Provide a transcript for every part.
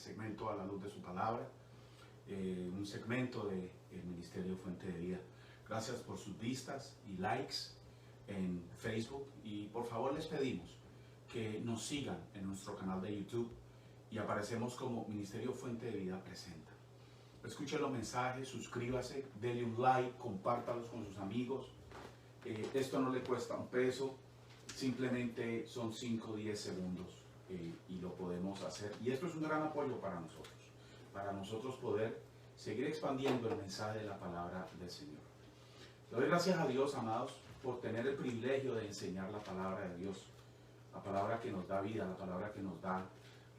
segmento A la luz de su palabra, un segmento del Ministerio Fuente de Vida. Gracias por sus vistas y likes en Facebook, y por favor les pedimos que nos sigan en nuestro canal de YouTube, y aparecemos como Ministerio Fuente de Vida Presenta. Escuche los mensajes, suscríbase, denle un like, compártalos con sus amigos. Esto no le cuesta un peso, simplemente son 5 o 10 segundos y lo podemos hacer. Y esto es un gran apoyo para nosotros poder seguir expandiendo el mensaje de la palabra del Señor. Le doy gracias a Dios, amados, por tener el privilegio de enseñar la palabra de Dios, la palabra que nos da vida, la palabra que nos da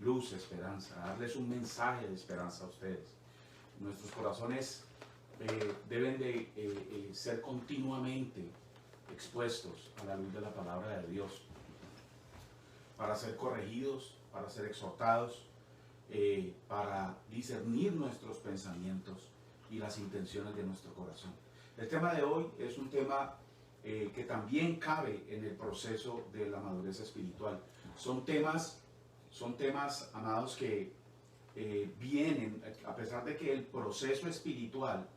luz, esperanza, darles un mensaje de esperanza a ustedes. Nuestros corazones deben de ser continuamente expuestos a la luz de la palabra de Dios, para ser corregidos, para ser exhortados, para discernir nuestros pensamientos y las intenciones de nuestro corazón. El tema de hoy es un tema que también cabe en el proceso de la madurez espiritual. Son temas, amados, que vienen, a pesar de que el proceso espiritual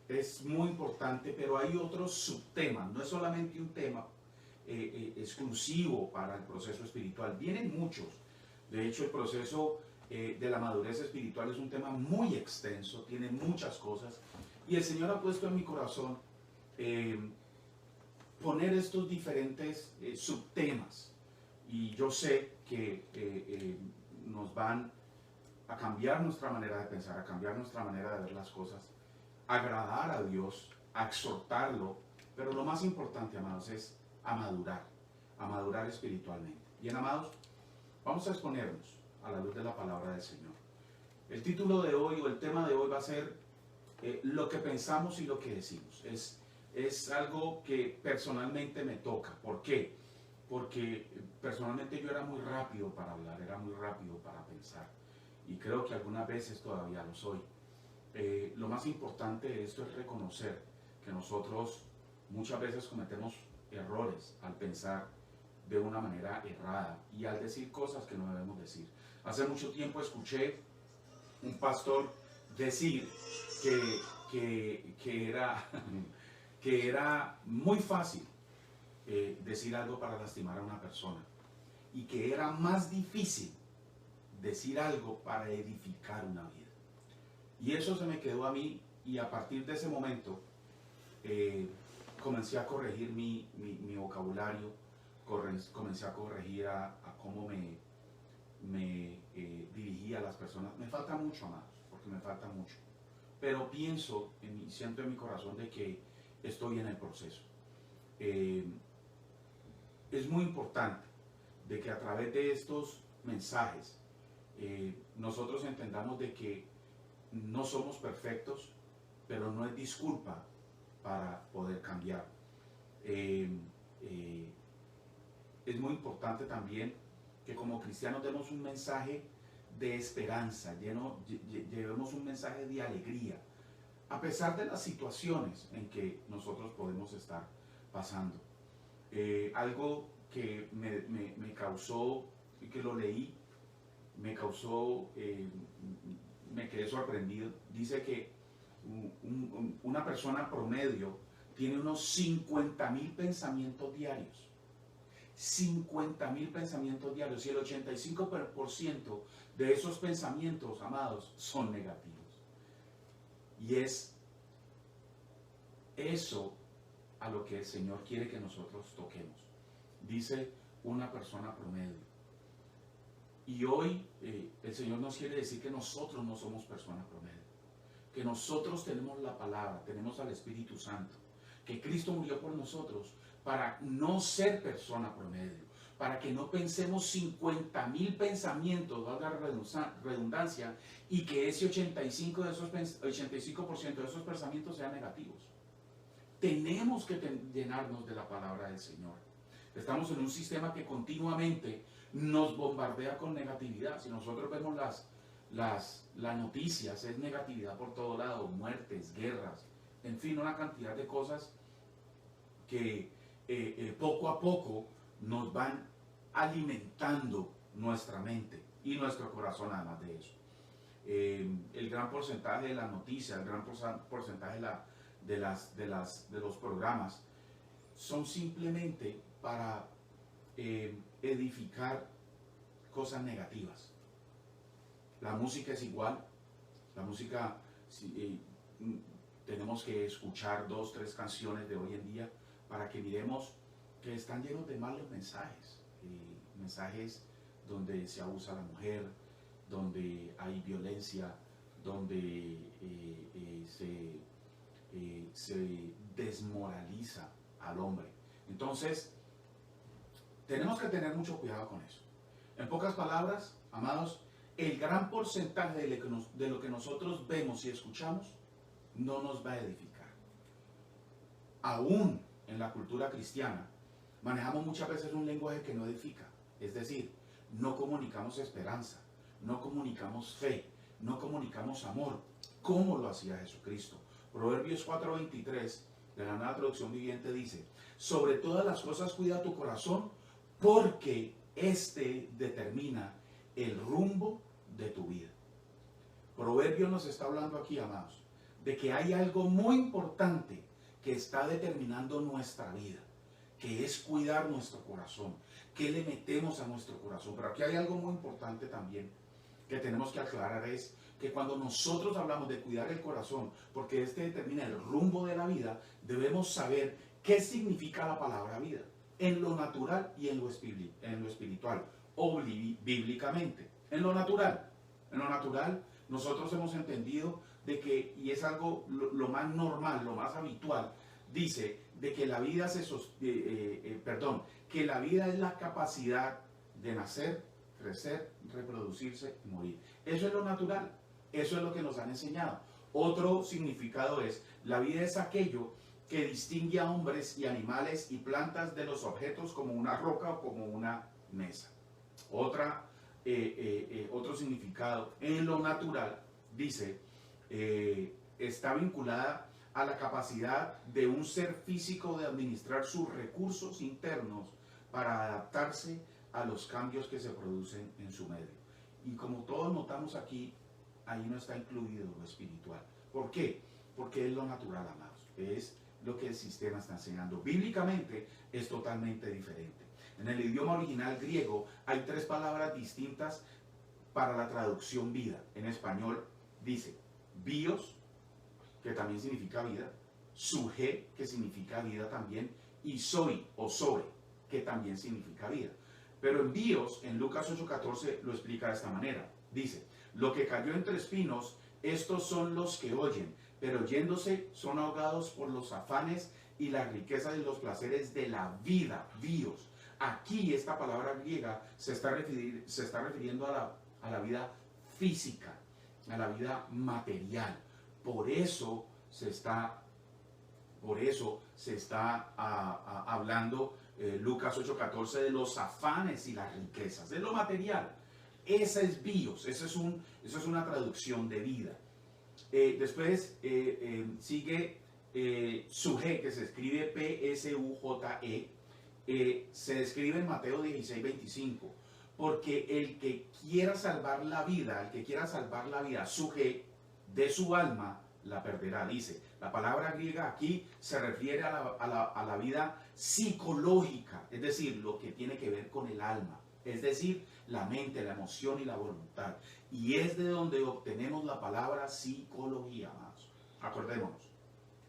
es muy importante, pero hay otros subtemas, no es solamente un tema exclusivo para el proceso espiritual, vienen muchos. De hecho, el proceso de la madurez espiritual es un tema muy extenso, tiene muchas cosas, y el Señor ha puesto en mi corazón poner estos diferentes subtemas, y yo sé que nos van a cambiar nuestra manera de pensar, a cambiar nuestra manera de ver las cosas, agradar a Dios, a exhortarlo, pero lo más importante, amados, es a madurar espiritualmente. Bien, amados, vamos a exponernos a la luz de la palabra del Señor. El título de hoy, o el tema de hoy, va a ser lo que pensamos y lo que decimos. Es algo que personalmente me toca. ¿Por qué? Porque personalmente yo era muy rápido para hablar, era muy rápido para pensar, y creo que algunas veces todavía lo soy. Lo más importante de esto es reconocer que nosotros muchas veces cometemos errores al pensar de una manera errada y al decir cosas que no debemos decir. Hace mucho tiempo escuché un pastor decir que era muy fácil decir algo para lastimar a una persona, y que era más difícil decir algo para edificar una vida. Y eso se me quedó a mí, y a partir de ese momento comencé a corregir mi vocabulario, comencé a corregir a cómo me dirigía a las personas. Me falta mucho, amados, porque me falta mucho, pero siento en mi corazón de que estoy en el proceso. Es muy importante de que a través de estos mensajes nosotros entendamos de que no somos perfectos, pero no es disculpa para poder cambiar. Es muy importante también que como cristianos demos un mensaje de esperanza, llevemos un mensaje de alegría, a pesar de las situaciones en que nosotros podemos estar pasando. Algo que me causó, y que lo leí, me quedé sorprendido. Dice que una persona promedio tiene unos 50,000 pensamientos diarios. 50,000 pensamientos diarios, y el 85% de esos pensamientos, amados, son negativos. Y es eso a lo que el Señor quiere que nosotros toquemos. Dice una persona promedio. Y hoy el Señor nos quiere decir que nosotros no somos personas promedio, que nosotros tenemos la palabra, tenemos al Espíritu Santo, que Cristo murió por nosotros para no ser persona promedio, para que no pensemos 50,000 pensamientos, valga la redundancia, y que ese 85% de esos pensamientos sean negativos. Tenemos que llenarnos de la palabra del Señor. Estamos en un sistema que continuamente nos bombardea con negatividad. Si nosotros vemos las noticias, es negatividad por todo lado, muertes, guerras, en fin, una cantidad de cosas que poco a poco nos van alimentando nuestra mente y nuestro corazón además de eso. El gran porcentaje de las noticias, el gran porcentaje de los programas son simplemente para edificar cosas negativas. La música es igual. La música, tenemos que escuchar 2, 3 canciones de hoy en día para que miremos que están llenos de malos mensajes. Mensajes donde se abusa a la mujer, donde hay violencia, donde se desmoraliza al hombre. Entonces, tenemos que tener mucho cuidado con eso. En pocas palabras, amados, el gran porcentaje de lo que nosotros vemos y escuchamos no nos va a edificar. Aún en la cultura cristiana, manejamos muchas veces un lenguaje que no edifica. Es decir, no comunicamos esperanza, no comunicamos fe, no comunicamos amor, como lo hacía Jesucristo. Proverbios 4:23, de la Nueva Traducción Viviente, dice: sobre todas las cosas cuida tu corazón, porque este determina el rumbo de tu vida. Proverbios nos está hablando aquí, amados, de que hay algo muy importante que está determinando nuestra vida, que es cuidar nuestro corazón, qué le metemos a nuestro corazón. Pero aquí hay algo muy importante también que tenemos que aclarar, es que cuando nosotros hablamos de cuidar el corazón, porque este determina el rumbo de la vida, debemos saber qué significa la palabra vida, en lo natural y en lo espiritual, o bíblicamente. En lo natural, nosotros hemos entendido de que, y es algo lo más normal, lo más habitual, dice de que la vida que la vida es la capacidad de nacer, crecer, reproducirse y morir. Eso es lo natural, eso es lo que nos han enseñado. Otro significado es: la vida es aquello que distingue a hombres y animales y plantas de los objetos, como una roca o como una mesa. Otro significado en lo natural dice, está vinculada a la capacidad de un ser físico de administrar sus recursos internos para adaptarse a los cambios que se producen en su medio. Y como todos notamos aquí, ahí no está incluido lo espiritual. ¿Por qué? Porque es lo natural, amados. Es lo que el sistema está enseñando. Bíblicamente es totalmente diferente. En el idioma original griego hay 3 palabras distintas para la traducción vida. En español dice bios, que también significa vida, suje, que significa vida también, y zoe o zoe, que también significa vida. Pero en bios, en Lucas 8:14, lo explica de esta manera. Dice: lo que cayó entre espinos, estos son los que oyen, pero yéndose son ahogados por los afanes y las riquezas y los placeres de la vida, bios. Aquí esta palabra griega se está refiriendo a la vida física, a la vida material. Por eso se está hablando Lucas 8:14 de los afanes y las riquezas, de lo material. Esa es bios, esa es una traducción de vida. Después sigue suje, que se escribe P-S-U-J-E. Se describe en Mateo 16:25, porque el que quiera salvar la vida, suje, de su alma, la perderá. Dice, la palabra griega aquí se refiere a la vida psicológica, es decir, lo que tiene que ver con el alma, es decir, la mente, la emoción y la voluntad. Y es de donde obtenemos la palabra psicología, amados. Acordémonos,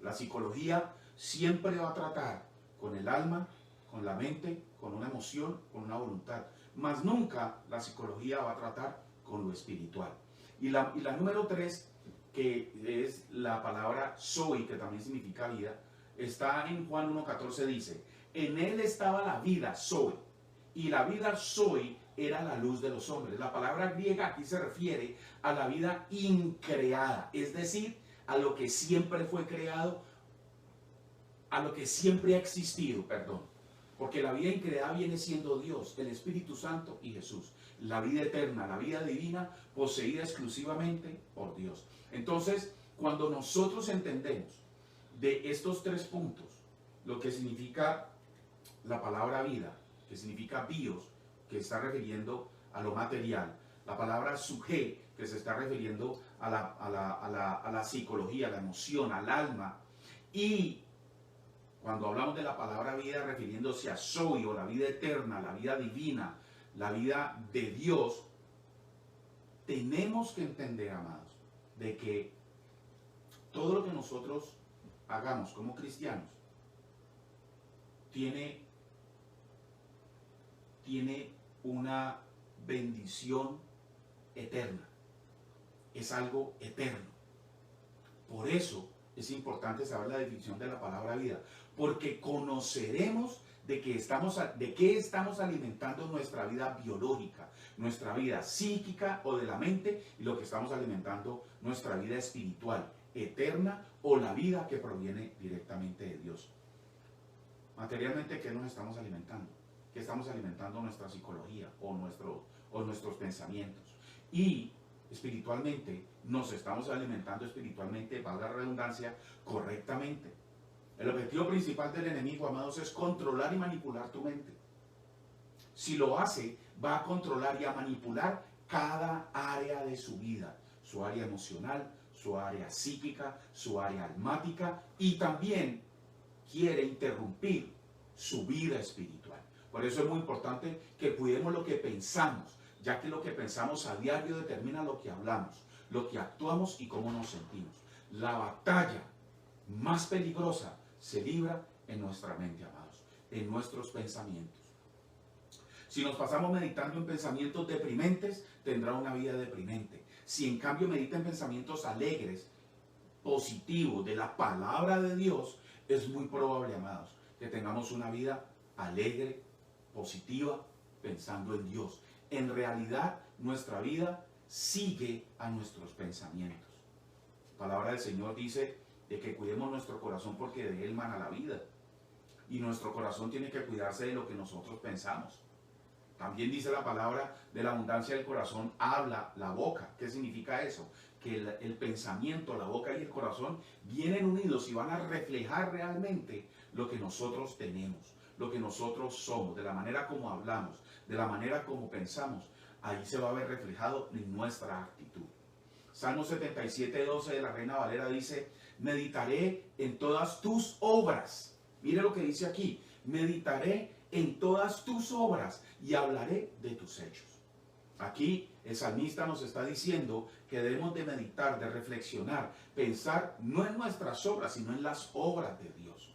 la psicología siempre va a tratar con el alma, con la mente, con una emoción, con una voluntad. Mas nunca la psicología va a tratar con lo espiritual. Y la número 3, que es la palabra zoe, que también significa vida, está en Juan 1:14, dice: en él estaba la vida, zoe, y la vida zoe era la luz de los hombres. La palabra griega aquí se refiere a la vida increada, es decir, a lo que siempre fue creado, a lo que siempre ha existido, porque la vida increada viene siendo Dios, el Espíritu Santo y Jesús. La vida eterna, la vida divina, poseída exclusivamente por Dios. Entonces, cuando nosotros entendemos de estos 3 puntos, lo que significa la palabra vida, que significa bios, que está refiriendo a lo material, la palabra suje, que se está refiriendo a la psicología, a la emoción, al alma, y cuando hablamos de la palabra vida refiriéndose a Zoe, o la vida eterna, la vida divina, la vida de Dios, tenemos que entender, amados, de que todo lo que nosotros hagamos como cristianos tiene una bendición eterna. Es algo eterno. Por eso es importante saber la definición de la palabra vida, porque conoceremos de qué estamos alimentando nuestra vida biológica, nuestra vida psíquica o de la mente, y lo que estamos alimentando nuestra vida espiritual, eterna, o la vida que proviene directamente de Dios. Materialmente, ¿qué nos estamos alimentando? ¿Qué estamos alimentando? Nuestra psicología o nuestros pensamientos. Y espiritualmente, nos estamos alimentando espiritualmente, valga la redundancia, correctamente. El objetivo principal del enemigo, amados, es controlar y manipular tu mente. Si lo hace, va a controlar y a manipular cada área de su vida, su área emocional, su área psíquica, su área almática, y también quiere interrumpir su vida espiritual. Por eso es muy importante que cuidemos lo que pensamos, ya que lo que pensamos a diario determina lo que hablamos, lo que actuamos y cómo nos sentimos. La batalla más peligrosa se libra en nuestra mente, amados, en nuestros pensamientos. Si nos pasamos meditando en pensamientos deprimentes, tendrá una vida deprimente. Si en cambio medita en pensamientos alegres, positivos, de la palabra de Dios, es muy probable, amados, que tengamos una vida alegre, positiva, pensando en Dios. En realidad, nuestra vida sigue a nuestros pensamientos. La palabra del Señor dice de que cuidemos nuestro corazón porque de él mana la vida. Y nuestro corazón tiene que cuidarse de lo que nosotros pensamos. También dice la palabra, de la abundancia del corazón habla la boca. ¿Qué significa eso? Que el pensamiento, la boca y el corazón vienen unidos y van a reflejar realmente lo que nosotros tenemos, lo que nosotros somos, de la manera como hablamos, de la manera como pensamos. Ahí se va a ver reflejado en nuestra actitud. Salmo 77:12 de la Reina Valera dice: meditaré en todas tus obras. Mire lo que dice aquí: meditaré en todas tus obras y hablaré de tus hechos. Aquí el salmista nos está diciendo que debemos de meditar, de reflexionar, pensar no en nuestras obras, sino en las obras de Dios.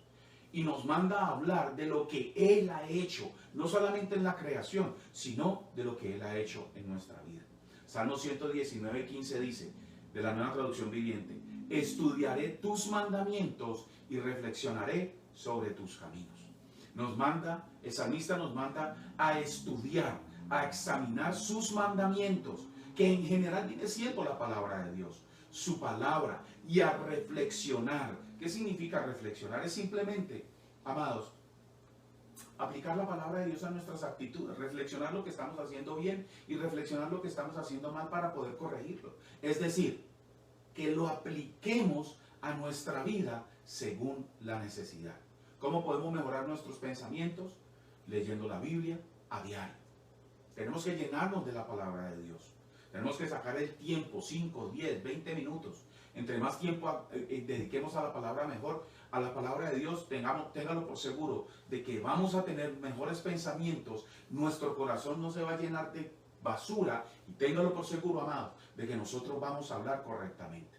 Y nos manda a hablar de lo que Él ha hecho, no solamente en la creación, sino de lo que Él ha hecho en nuestra vida. Salmo 119:15 dice, de la Nueva Traducción Viviente: estudiaré tus mandamientos y reflexionaré sobre tus caminos. El salmista nos manda a estudiar, a examinar sus mandamientos, que en general viene siendo la palabra de Dios, su palabra, y a reflexionar. ¿Qué significa reflexionar? Es simplemente, amados, aplicar la palabra de Dios a nuestras actitudes, reflexionar lo que estamos haciendo bien y reflexionar lo que estamos haciendo mal para poder corregirlo. Es decir, que lo apliquemos a nuestra vida según la necesidad. ¿Cómo podemos mejorar nuestros pensamientos? Leyendo la Biblia a diario. Tenemos que llenarnos de la palabra de Dios. Tenemos que sacar el tiempo, 5, 10, 20 minutos. Entre más tiempo dediquemos a la palabra, mejor. A la palabra de Dios, téngalo por seguro de que vamos a tener mejores pensamientos. Nuestro corazón no se va a llenar de basura. Y téngalo por seguro, amados, de que nosotros vamos a hablar correctamente.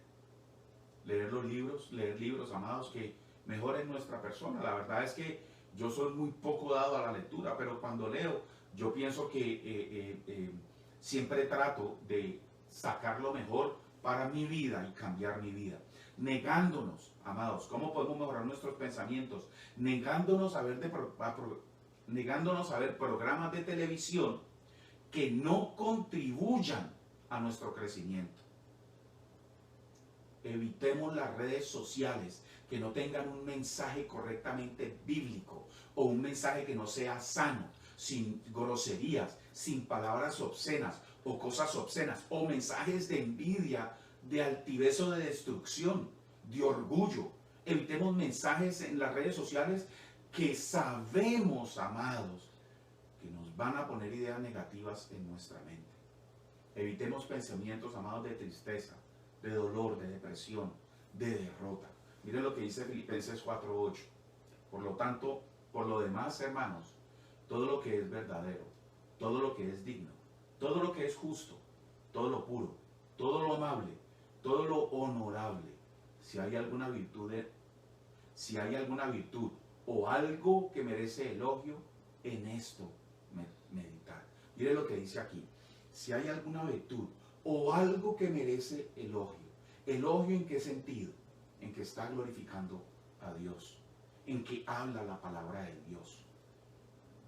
Leer libros, amados, que mejoren nuestra persona. La verdad es que yo soy muy poco dado a la lectura, pero cuando leo, yo pienso que siempre trato de sacar lo mejor para mi vida y cambiar mi vida. Negándonos, amados, ¿cómo podemos mejorar nuestros pensamientos? Negándonos a ver programas de televisión que no contribuyan a nuestro crecimiento. Evitemos las redes sociales que no tengan un mensaje correctamente bíblico o un mensaje que no sea sano, sin groserías, sin palabras obscenas o cosas obscenas, o mensajes de envidia, de altivez o de destrucción, de orgullo. Evitemos mensajes en las redes sociales que sabemos, amados, que nos van a poner ideas negativas en nuestra mente. Evitemos pensamientos, amados, de tristeza, de dolor, de depresión, de derrota. Miren lo que dice Filipenses 4:8. Por lo tanto, por lo demás, hermanos, todo lo que es verdadero, todo lo que es digno, todo lo que es justo, todo lo puro, todo lo amable, todo lo honorable, si hay alguna virtud o algo que merece elogio, en esto meditar. Mire lo que dice aquí. Si hay alguna virtud o algo que merece elogio. ¿Elogio en qué sentido? En que está glorificando a Dios, en que habla la palabra de Dios,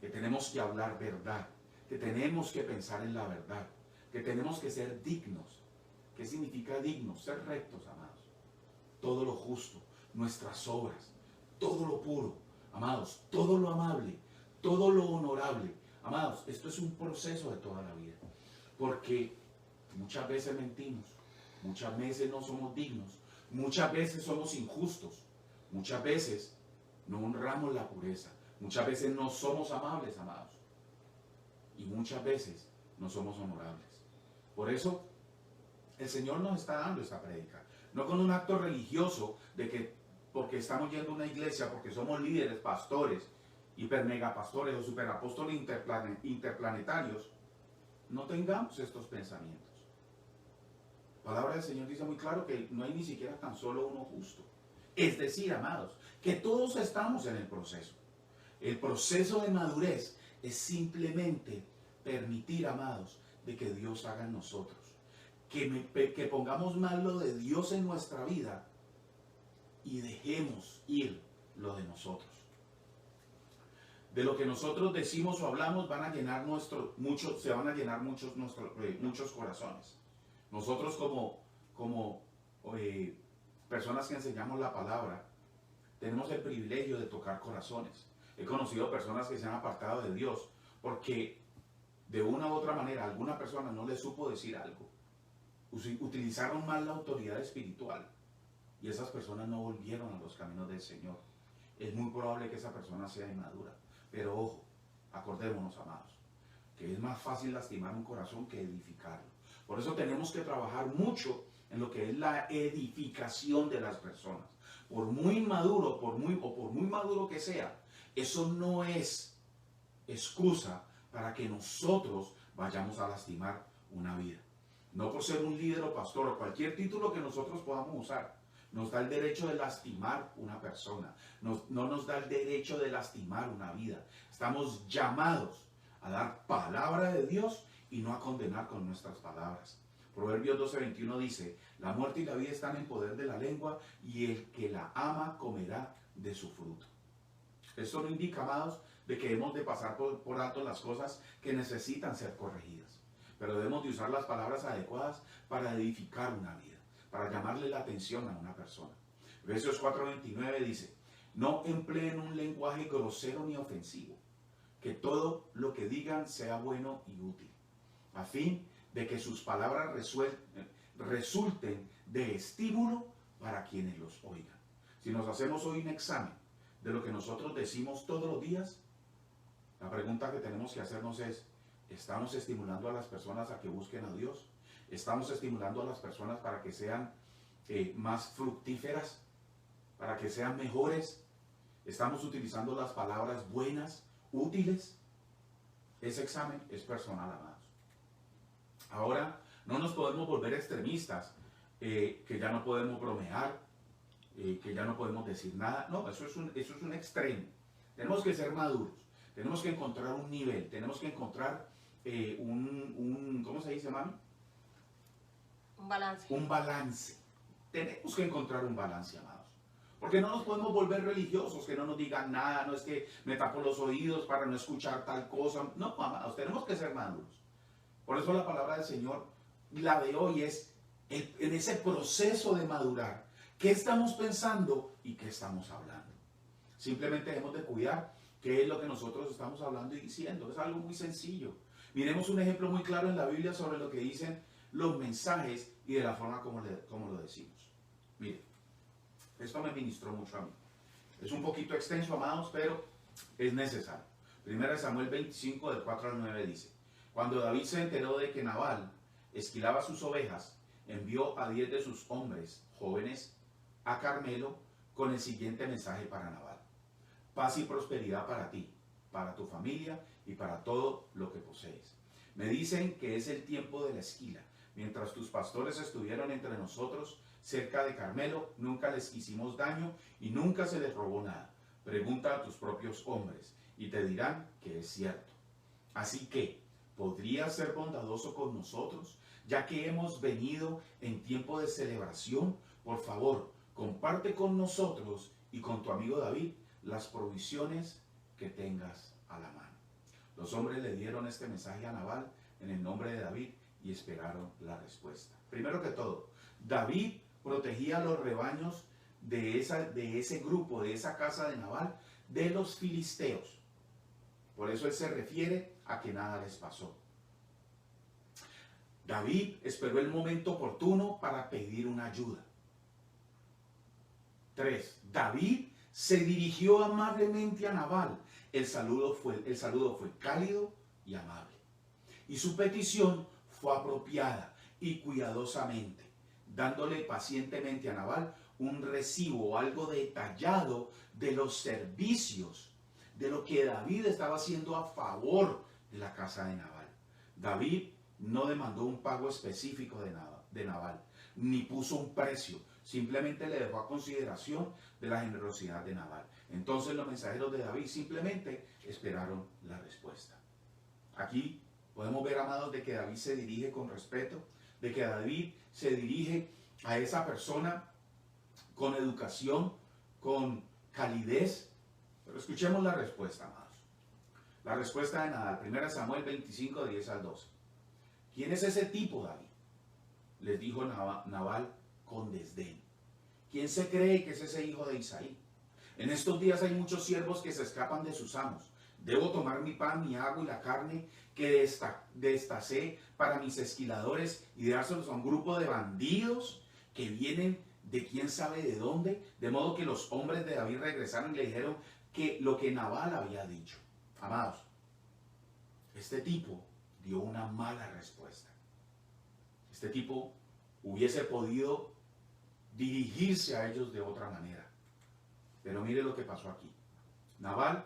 que tenemos que hablar verdad, que tenemos que pensar en la verdad, que tenemos que ser dignos. ¿Qué significa dignos? Ser rectos, amados. Todo lo justo, nuestras obras, todo lo puro, amados, todo lo amable, todo lo honorable. Amados, esto es un proceso de toda la vida, porque muchas veces mentimos, muchas veces no somos dignos, muchas veces somos injustos, muchas veces no honramos la pureza, muchas veces no somos amables, amados, y muchas veces no somos honorables. Por eso el Señor nos está dando esta prédica, no con un acto religioso de que porque estamos yendo a una iglesia, porque somos líderes, pastores, hipermegapastores o superapóstoles interplanetarios, no tengamos estos pensamientos. La palabra del Señor dice muy claro que no hay ni siquiera tan solo uno justo. Es decir, amados, que todos estamos en el proceso. El proceso de madurez es simplemente permitir, amados, de que Dios haga en nosotros. Que pongamos más lo de Dios en nuestra vida y dejemos ir lo de nosotros. De lo que nosotros decimos o hablamos se van a llenar muchos corazones. Nosotros como personas que enseñamos la palabra, tenemos el privilegio de tocar corazones. He conocido personas que se han apartado de Dios porque de una u otra manera alguna persona no le supo decir algo. Utilizaron mal la autoridad espiritual y esas personas no volvieron a los caminos del Señor. Es muy probable que esa persona sea inmadura. Pero ojo, acordémonos, amados, que es más fácil lastimar un corazón que edificarlo. Por eso tenemos que trabajar mucho en lo que es la edificación de las personas. Por muy maduro, por muy maduro que sea, eso no es excusa para que nosotros vayamos a lastimar una vida. No por ser un líder o pastor o cualquier título que nosotros podamos usar, nos da el derecho de lastimar una persona. No nos da el derecho de lastimar una vida. Estamos llamados a dar palabra de Dios y no a condenar con nuestras palabras. Proverbios 12:21 dice, la muerte y la vida están en poder de la lengua y el que la ama comerá de su fruto. Esto no indica, amados, de que debemos de pasar por alto las cosas que necesitan ser corregidas. Pero debemos de usar las palabras adecuadas para edificar una vida, para llamarle la atención a una persona. Efesios 4:29 dice, no empleen un lenguaje grosero ni ofensivo, que todo lo que digan sea bueno y útil, a fin de que sus palabras resulten de estímulo para quienes los oigan. Si nos hacemos hoy un examen de lo que nosotros decimos todos los días, la pregunta que tenemos que hacernos es, ¿estamos estimulando a las personas a que busquen a Dios? ¿Estamos estimulando a las personas para que sean más fructíferas? ¿Para que sean mejores? ¿Estamos utilizando las palabras buenas, útiles? Ese examen es personal, amados. Ahora, no nos podemos volver extremistas, que ya no podemos bromear, que ya no podemos decir nada. No, eso es un extremo. Tenemos que ser maduros. Tenemos que encontrar un nivel. Tenemos que encontrar ¿cómo se dice, mami? Un balance. Un balance. Tenemos que encontrar un balance, amados. Porque no nos podemos volver religiosos, que no nos digan nada, no es que me tapo los oídos para no escuchar tal cosa. No, amados, tenemos que ser maduros. Por eso la palabra del Señor, la de hoy es en ese proceso de madurar. ¿Qué estamos pensando y qué estamos hablando? Simplemente debemos de cuidar qué es lo que nosotros estamos hablando y diciendo. Es algo muy sencillo. Miremos un ejemplo muy claro en la Biblia sobre lo que dicen los mensajes y de la forma como lo decimos. Miren, esto me ministró mucho a mí. Es un poquito extenso, amados, pero es necesario. 1 Samuel 25, del 4 al 9 dice: Cuando David se enteró de que Nabal esquilaba sus ovejas, envió a 10 de sus hombres jóvenes a Carmelo con el siguiente mensaje para Nabal: paz y prosperidad para ti, para tu familia y para todo lo que posees. Me dicen que es el tiempo de la esquila. Mientras tus pastores estuvieron entre nosotros, cerca de Carmelo, nunca les hicimos daño y nunca se les robó nada. Pregunta a tus propios hombres y te dirán que es cierto. Así que, ¿podrías ser bondadoso con nosotros, ya que hemos venido en tiempo de celebración? Por favor, comparte con nosotros y con tu amigo David las provisiones que tengas a la mano. Los hombres le dieron este mensaje a Nabal en el nombre de David y esperaron la respuesta. Primero que todo, David protegía los rebaños de ese grupo, de esa casa de Nabal, de los filisteos. Por eso él se refiere a que nada les pasó. David esperó el momento oportuno para pedir una ayuda. 3. David se dirigió amablemente a Nabal. El saludo fue cálido y amable. Y su petición fue apropiada y cuidadosamente, dándole pacientemente a Nabal un recibo o algo detallado de los servicios, de lo que David estaba haciendo a favor de la casa de Nabal. David no demandó un pago específico de Nabal, ni puso un precio, simplemente le dejó a consideración de la generosidad de Nabal. Entonces los mensajeros de David simplemente esperaron la respuesta. Aquí podemos ver, amados, de que David se dirige con respeto, de que David se dirige a esa persona con educación, con calidez. Pero escuchemos la respuesta, amados. La respuesta de Nabal, 1 Samuel 25, 10 al 12. ¿Quién es ese tipo, David? Les dijo Nabal con desdén. ¿Quién se cree que es ese hijo de Isaí? En estos días hay muchos siervos que se escapan de sus amos. Debo tomar mi pan, mi agua y la carne que destacé para mis esquiladores y dárselos a un grupo de bandidos que vienen de quién sabe de dónde. De modo que los hombres de David regresaron y le dijeron que lo que Nabal había dicho. Amados, este tipo dio una mala respuesta. Este tipo hubiese podido dirigirse a ellos de otra manera. Pero mire lo que pasó aquí. Nabal,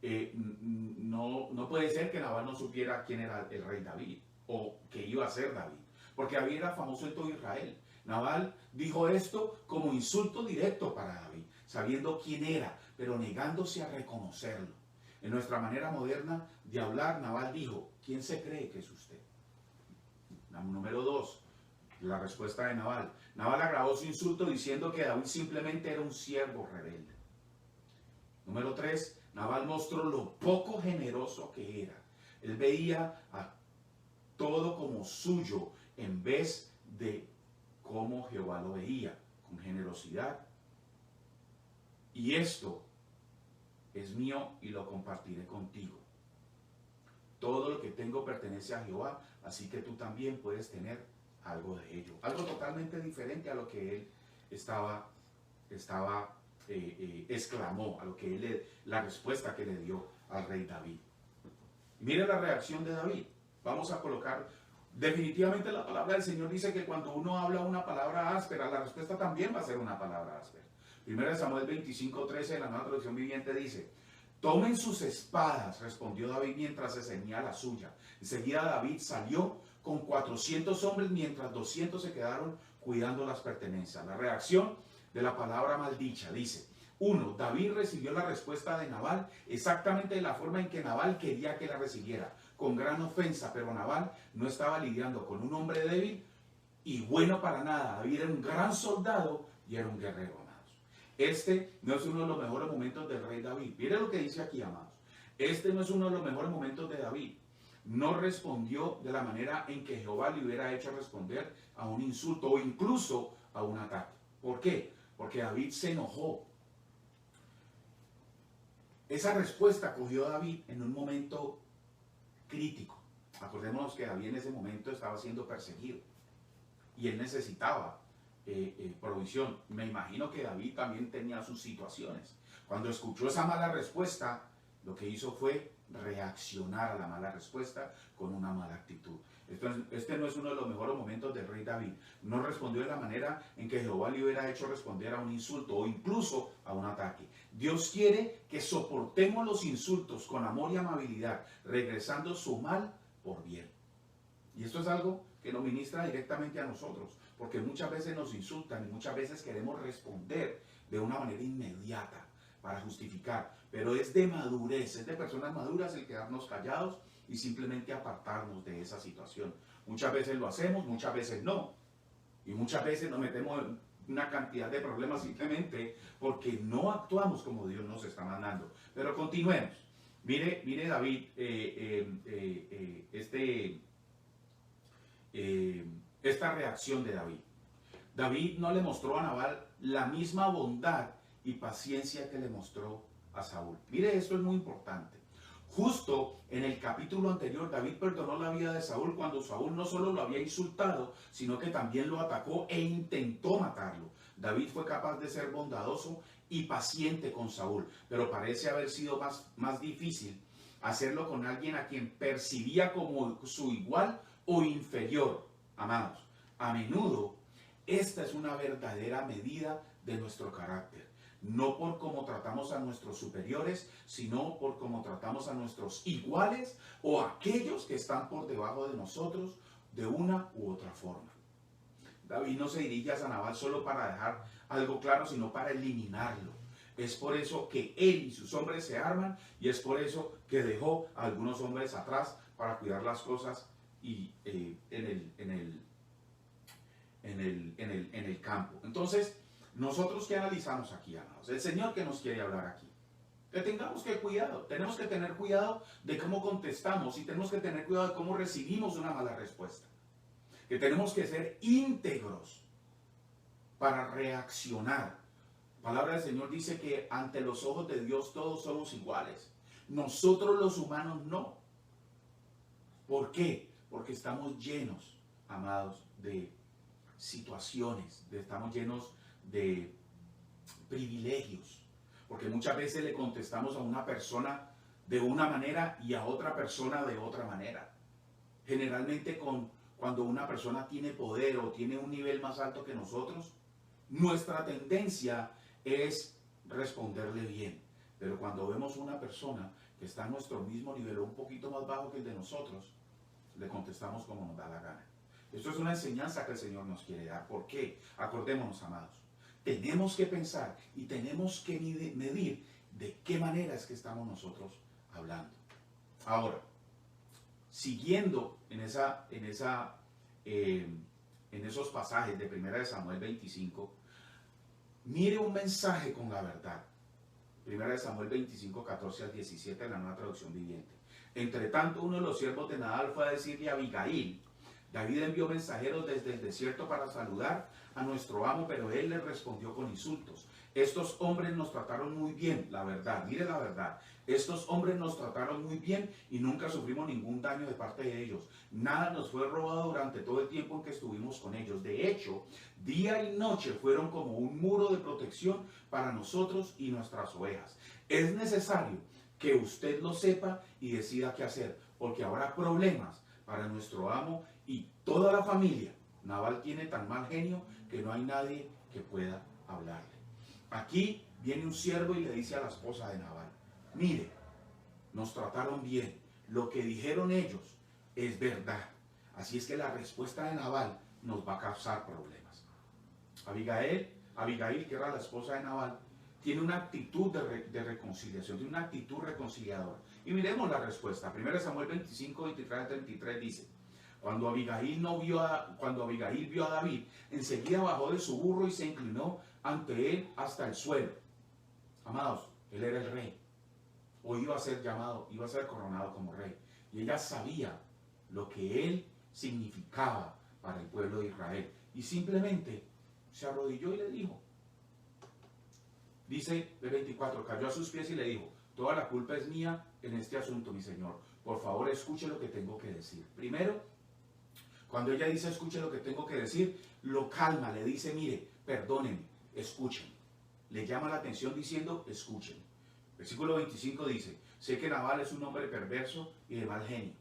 no puede ser que Nabal no supiera quién era el rey David o que iba a ser David, porque David era famoso en todo Israel. Nabal dijo esto como insulto directo para David, sabiendo quién era, pero negándose a reconocerlo. En nuestra manera moderna de hablar, Nabal dijo: ¿quién se cree que es usted? Número 2, la respuesta de Nabal. Nabal agravó su insulto diciendo que David simplemente era un siervo rebelde. Número 3, Nabal mostró lo poco generoso que era. Él veía a todo como suyo en vez de como Jehová lo veía, con generosidad. Y esto es mío y lo compartiré contigo. Todo lo que tengo pertenece a Jehová, así que tú también puedes tener algo de ello. Algo totalmente diferente a lo que él exclamó, a lo que la respuesta que le dio al rey David. Mire la reacción de David. Vamos a colocar, definitivamente la palabra del Señor dice que cuando uno habla una palabra áspera, la respuesta también va a ser una palabra áspera. 1 Samuel 25, 13 de la Nueva Traducción Viviente dice: tomen sus espadas, respondió David mientras se ceñía la suya. Enseguida David salió con 400 hombres, mientras 200 se quedaron cuidando las pertenencias. La reacción de la palabra maldicha dice: 1. David recibió la respuesta de Nabal exactamente de la forma en que Nabal quería que la recibiera, con gran ofensa, pero Nabal no estaba lidiando con un hombre débil y bueno para nada. David era un gran soldado y era un guerrero, amados. Este no es uno de los mejores momentos del rey David. Mire lo que dice aquí, amados. Este no es uno de los mejores momentos de David. No respondió de la manera en que Jehová le hubiera hecho responder a un insulto o incluso a un ataque. ¿Por qué? Porque David se enojó. Esa respuesta cogió a David en un momento crítico. Acordémonos que David en ese momento estaba siendo perseguido y él necesitaba provisión. Me imagino que David también tenía sus situaciones. Cuando escuchó esa mala respuesta, lo que hizo fue reaccionar a la mala respuesta con una mala actitud. Este no es uno de los mejores momentos del rey David. No respondió de la manera en que Jehová le hubiera hecho responder a un insulto o incluso a un ataque. Dios quiere que soportemos los insultos con amor y amabilidad, regresando su mal por bien. Y esto es algo que nos ministra directamente a nosotros, porque muchas veces nos insultan y muchas veces queremos responder de una manera inmediata para justificar, pero es de madurez, es de personas maduras el quedarnos callados y simplemente apartarnos de esa situación. Muchas veces lo hacemos, muchas veces no, y muchas veces nos metemos en una cantidad de problemas simplemente porque no actuamos como Dios nos está mandando. Pero continuemos. Mire David, esta reacción de David. David no le mostró a Nabal la misma bondad y paciencia que le mostró a Saúl. Mire, esto es muy importante. Justo en el capítulo anterior, David perdonó la vida de Saúl cuando Saúl no solo lo había insultado, sino que también lo atacó e intentó matarlo. David fue capaz de ser bondadoso y paciente con Saúl, pero parece haber sido más difícil hacerlo con alguien a quien percibía como su igual o inferior. Amados, a menudo esta es una verdadera medida de nuestro carácter. No por cómo tratamos a nuestros superiores, sino por cómo tratamos a nuestros iguales o a aquellos que están por debajo de nosotros de una u otra forma. David no se dirige a Nabal solo para dejar algo claro, sino para eliminarlo. Es por eso que él y sus hombres se arman y es por eso que dejó a algunos hombres atrás para cuidar las cosas y en el campo. Entonces, nosotros que analizamos aquí, amados, el Señor que nos quiere hablar aquí, que tengamos cuidado, tenemos que tener cuidado de cómo contestamos y tenemos que tener cuidado de cómo recibimos una mala respuesta, que tenemos que ser íntegros para reaccionar. La palabra del Señor dice que ante los ojos de Dios todos somos iguales, nosotros los humanos no. ¿Por qué? Porque estamos llenos, amados, de situaciones, estamos llenos de privilegios, porque muchas veces le contestamos a una persona de una manera y a otra persona de otra manera. Generalmente cuando una persona tiene poder o tiene un nivel más alto que nosotros, nuestra tendencia es responderle bien. Pero cuando vemos una persona que está a nuestro mismo nivel o un poquito más bajo que el de nosotros, le contestamos como nos da la gana. Esto es una enseñanza que el Señor nos quiere dar. ¿Por qué? Acordémonos, amados. Tenemos que pensar y tenemos que medir de qué manera es que estamos nosotros hablando. Ahora, siguiendo en esos pasajes de 1 Samuel 25, mire un mensaje con la verdad. 1 Samuel 25, 14 al 17 en la Nueva Traducción Viviente. Entre tanto, uno de los siervos de Nabal fue a decirle a Abigail: David envió mensajeros desde el desierto para saludar a nuestro amo, pero él le respondió con insultos. Estos hombres nos trataron muy bien, la verdad, mire la verdad. Estos hombres nos trataron muy bien y nunca sufrimos ningún daño de parte de ellos. Nada nos fue robado durante todo el tiempo en que estuvimos con ellos. De hecho, día y noche fueron como un muro de protección para nosotros y nuestras ovejas. Es necesario que usted lo sepa y decida qué hacer, porque habrá problemas para nuestro amo y toda la familia. Nabal tiene tan mal genio que no hay nadie que pueda hablarle. Aquí viene un siervo y le dice a la esposa de Nabal: mire, nos trataron bien, lo que dijeron ellos es verdad, así es que la respuesta de Nabal nos va a causar problemas. Abigail, que era la esposa de Nabal, tiene una actitud de reconciliación, tiene una actitud reconciliadora. Y miremos la respuesta. 1 Samuel 25, 23 al 33 dice: Cuando Abigail vio a David, enseguida bajó de su burro y se inclinó ante él hasta el suelo. Amados, él era el rey, o iba a ser coronado como rey. Y ella sabía lo que él significaba para el pueblo de Israel. Y simplemente se arrodilló y le dijo, dice el 24, cayó a sus pies y le dijo: toda la culpa es mía en este asunto, mi señor. Por favor, escuche lo que tengo que decir. Primero, cuando ella dice escuche lo que tengo que decir, lo calma, le dice: mire, perdónenme, escuchen. Le llama la atención diciendo escuchen. Versículo 25 dice: Sé que Nabal es un hombre perverso y de mal genio.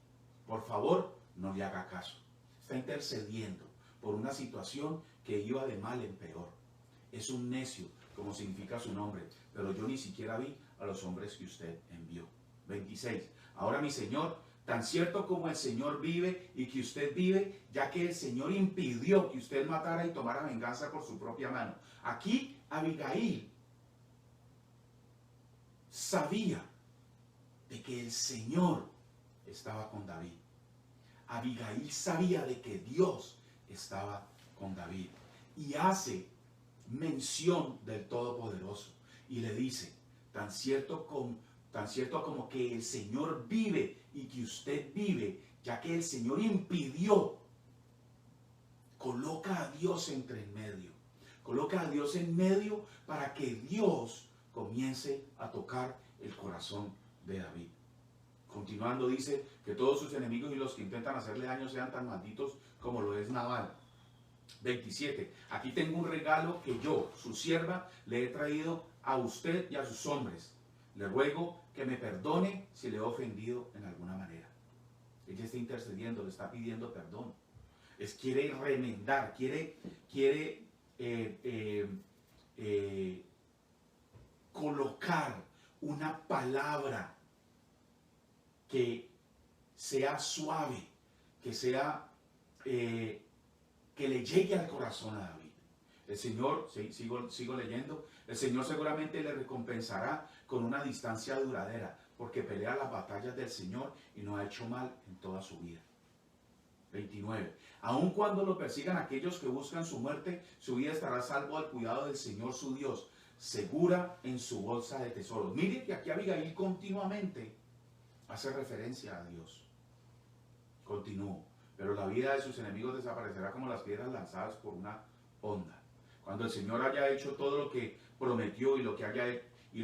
Por favor, no le haga caso. Está intercediendo por una situación que iba de mal en peor. Es un necio, como significa su nombre, pero yo ni siquiera vi a los hombres que usted envió. 26. Ahora, mi Señor, tan cierto como el Señor vive y que usted vive, ya que el Señor impidió que usted matara y tomara venganza por su propia mano. Aquí Abigail sabía de que el Señor estaba con David. Abigail sabía de que Dios estaba con David y hace mención del Todopoderoso y le dice, tan cierto como que el Señor vive y que usted vive, ya que el Señor impidió, coloca a Dios entre en medio. Coloca a Dios en medio para que Dios comience a tocar el corazón de David. Continuando dice que todos sus enemigos y los que intentan hacerle daño sean tan malditos como lo es Nabal. 27. Aquí tengo un regalo que yo, su sierva, le he traído a usted y a sus hombres. Le ruego que me perdone si le he ofendido en alguna manera. Ella está intercediendo, le está pidiendo perdón. Quiere remendar, quiere colocar una palabra que sea suave, que sea que le llegue al corazón a David. El Señor, sigo leyendo, el Señor seguramente le recompensará con una distancia duradera, porque pelea las batallas del Señor y no ha hecho mal en toda su vida. 29. Aun cuando lo persigan aquellos que buscan su muerte, su vida estará salvo al cuidado del Señor su Dios, segura en su bolsa de tesoros. Mire que aquí Abigail continuamente hace referencia a Dios. Continúo. Pero la vida de sus enemigos desaparecerá como las piedras lanzadas por una onda. Cuando el Señor haya hecho todo lo que prometió y lo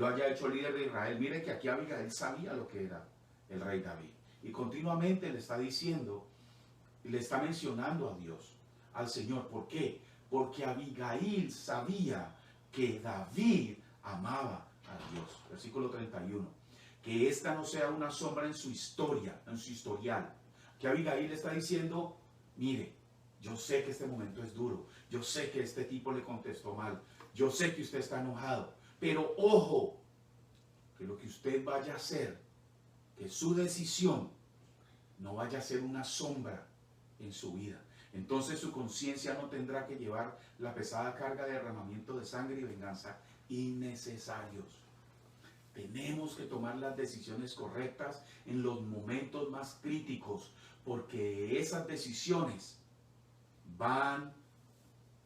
haya hecho líder de Israel, mire que aquí Abigail sabía lo que era el rey David. Y continuamente le está diciendo, le está mencionando a Dios, al Señor. ¿Por qué? Porque Abigail sabía que David amaba a Dios. Versículo 31. Que esta no sea una sombra en su historia, en su historial. Que Abigail está diciendo, mire, yo sé que este momento es duro, yo sé que este tipo le contestó mal, yo sé que usted está enojado, pero ojo, que lo que usted vaya a hacer, que su decisión no vaya a ser una sombra en su vida. Entonces su conciencia no tendrá que llevar la pesada carga de derramamiento de sangre y venganza innecesarios. Tenemos que tomar las decisiones correctas en los momentos más críticos, porque esas decisiones van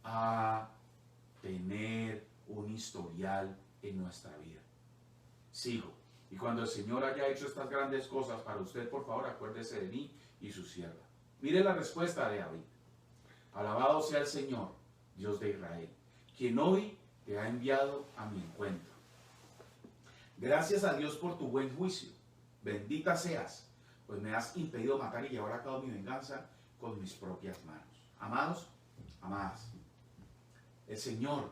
a tener un historial en nuestra vida. Sigo. Y cuando el Señor haya hecho estas grandes cosas para usted, por favor, acuérdese de mí y su sierva. Mire la respuesta de David. Alabado sea el Señor, Dios de Israel, quien hoy te ha enviado a mi encuentro. Gracias a Dios por tu buen juicio. Bendita seas, pues me has impedido matar y llevar a cabo mi venganza con mis propias manos. Amados, amadas, el Señor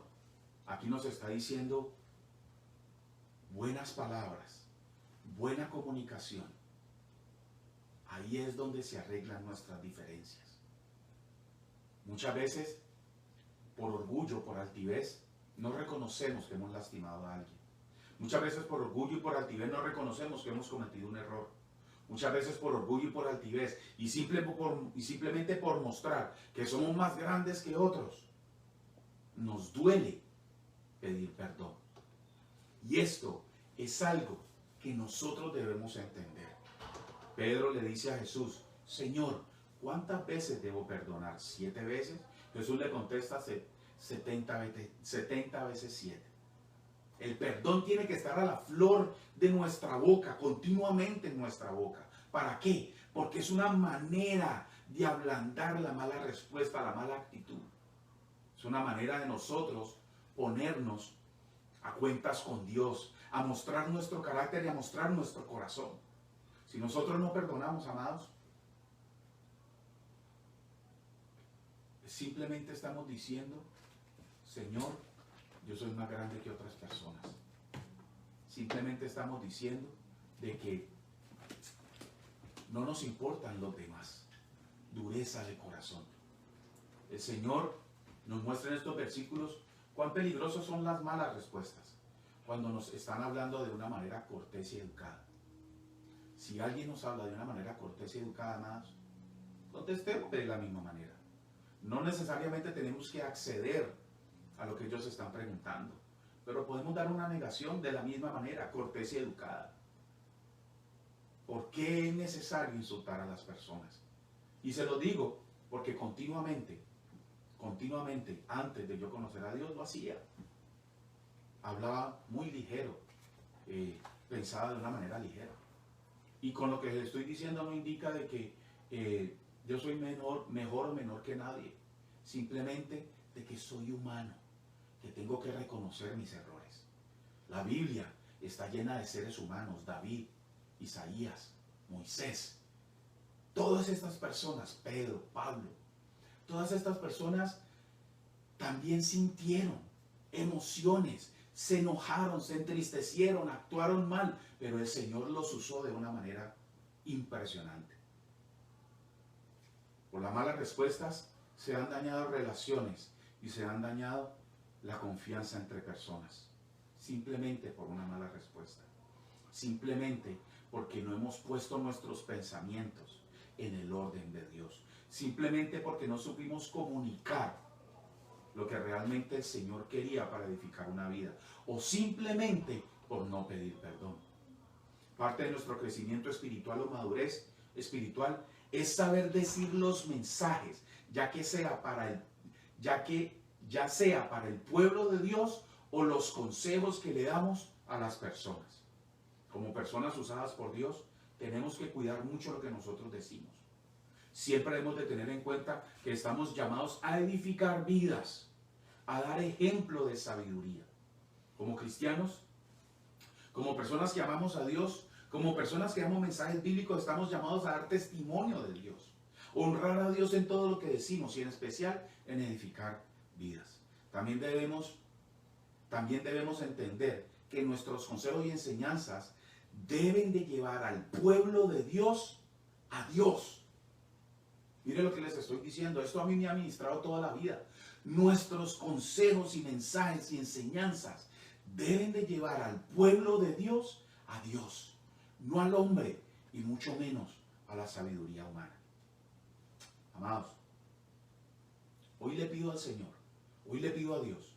aquí nos está diciendo buenas palabras, buena comunicación. Ahí es donde se arreglan nuestras diferencias. Muchas veces, por orgullo, por altivez, no reconocemos que hemos lastimado a alguien. Muchas veces por orgullo y por altivez no reconocemos que hemos cometido un error. Muchas veces por orgullo y por altivez y simplemente por mostrar que somos más grandes que otros, nos duele pedir perdón. Y esto es algo que nosotros debemos entender. Pedro le dice a Jesús, Señor, ¿cuántas veces debo perdonar? ¿7 veces? Jesús le contesta 70 veces 7. El perdón tiene que estar a la flor de nuestra boca, continuamente en nuestra boca. ¿Para qué? Porque es una manera de ablandar la mala respuesta, la mala actitud. Es una manera de nosotros ponernos a cuentas con Dios, a mostrar nuestro carácter y a mostrar nuestro corazón. Si nosotros no perdonamos, amados, simplemente estamos diciendo, Señor, yo soy más grande que otras personas. Simplemente estamos diciendo, de que no nos importan los demás. Dureza de corazón. El Señor nos muestra en estos versículos cuán peligrosas son las malas respuestas cuando nos están hablando de una manera cortés y educada. Si alguien nos habla de una manera cortés y educada, amados, contestemos de la misma manera. No necesariamente tenemos que acceder a lo que ellos están preguntando, pero podemos dar una negación de la misma manera, cortés y educada. ¿Por qué es necesario insultar a las personas? Y se lo digo porque continuamente, antes de yo conocer a Dios, lo hacía. Hablaba muy ligero, pensaba de una manera ligera. Y con lo que les estoy diciendo no indica de que yo soy mejor o menor que nadie. Simplemente de que soy humano, que tengo que reconocer mis errores. La Biblia está llena de seres humanos, David, Isaías, Moisés. Todas estas personas, Pedro, Pablo, todas estas personas también sintieron emociones, se enojaron, se entristecieron, actuaron mal, pero el Señor los usó de una manera impresionante. Por las malas respuestas se han dañado relaciones y se han dañado la confianza entre personas, simplemente por una mala respuesta, simplemente porque no hemos puesto nuestros pensamientos en el orden de Dios, simplemente porque no supimos comunicar lo que realmente el Señor quería para edificar una vida, o simplemente por no pedir perdón. Parte de nuestro crecimiento espiritual o madurez espiritual es saber decir los mensajes, ya sea para el pueblo de Dios o los consejos que le damos a las personas. Como personas usadas por Dios, tenemos que cuidar mucho lo que nosotros decimos. Siempre debemos de tener en cuenta que estamos llamados a edificar vidas, a dar ejemplo de sabiduría. Como cristianos, como personas que amamos a Dios, como personas que damos mensajes bíblicos, estamos llamados a dar testimonio de Dios. Honrar a Dios en todo lo que decimos y en especial en edificar vidas. También debemos entender que nuestros consejos y enseñanzas deben de llevar al pueblo de Dios a Dios. Mire lo que les estoy diciendo, esto a mí me ha ministrado toda la vida. Nuestros consejos y mensajes y enseñanzas deben de llevar al pueblo de Dios a Dios, no al hombre y mucho menos a la sabiduría humana. Amados, hoy le pido al Señor, hoy le pido a Dios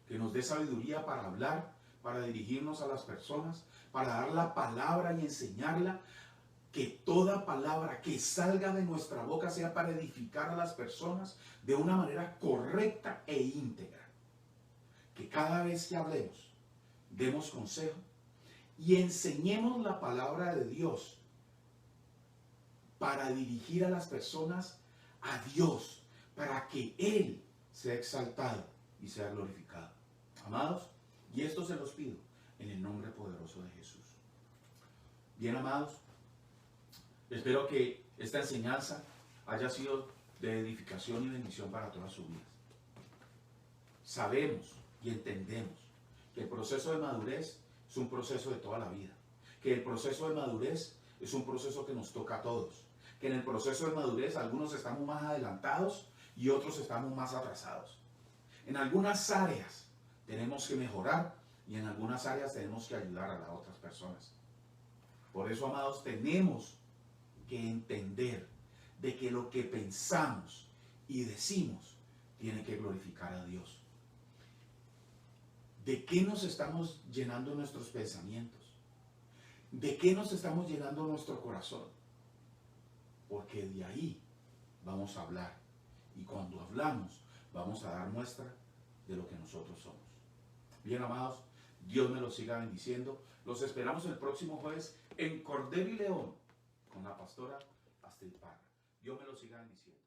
que nos dé sabiduría para hablar, para dirigirnos a las personas, para dar la palabra y enseñarla, que toda palabra que salga de nuestra boca sea para edificar a las personas de una manera correcta e íntegra. Que cada vez que hablemos, demos consejo y enseñemos la palabra de Dios para dirigir a las personas a Dios, para que Él sea exaltado y sea glorificado. Amados, y esto se los pido en el nombre poderoso de Jesús. Bien, amados, espero que esta enseñanza haya sido de edificación y bendición para todas sus vidas. Sabemos y entendemos que el proceso de madurez es un proceso de toda la vida, que el proceso de madurez es un proceso que nos toca a todos, que en el proceso de madurez algunos estamos más adelantados y otros estamos más atrasados. En algunas áreas tenemos que mejorar y en algunas áreas tenemos que ayudar a las otras personas. Por eso, amados, tenemos que entender de que lo que pensamos y decimos tiene que glorificar a Dios. ¿De qué nos estamos llenando nuestros pensamientos? ¿De qué nos estamos llenando nuestro corazón? Porque de ahí vamos a hablar. Y cuando hablamos, vamos a dar muestra de lo que nosotros somos. Bien, amados, Dios me los siga bendiciendo. Los esperamos el próximo jueves en Cordero y León con la pastora Astrid Parra. Dios me los siga bendiciendo.